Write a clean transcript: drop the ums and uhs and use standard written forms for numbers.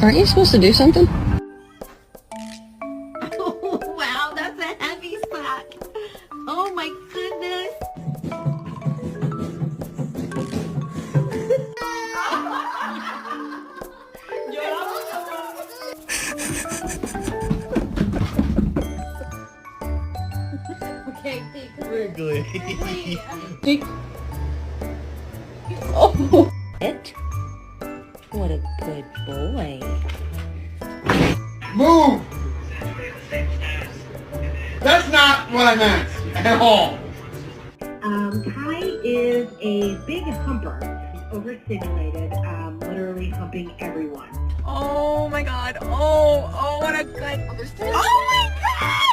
Aren't you supposed to do something? Oh, wow, that's a heavy sack. Oh my goodness. Okay, Wriggly. Oh. what a good boy. Move! That's not what I meant at all. Kai is a big humper. He's overstimulated, literally humping everyone. Oh my god. Oh, what a good. Oh my god!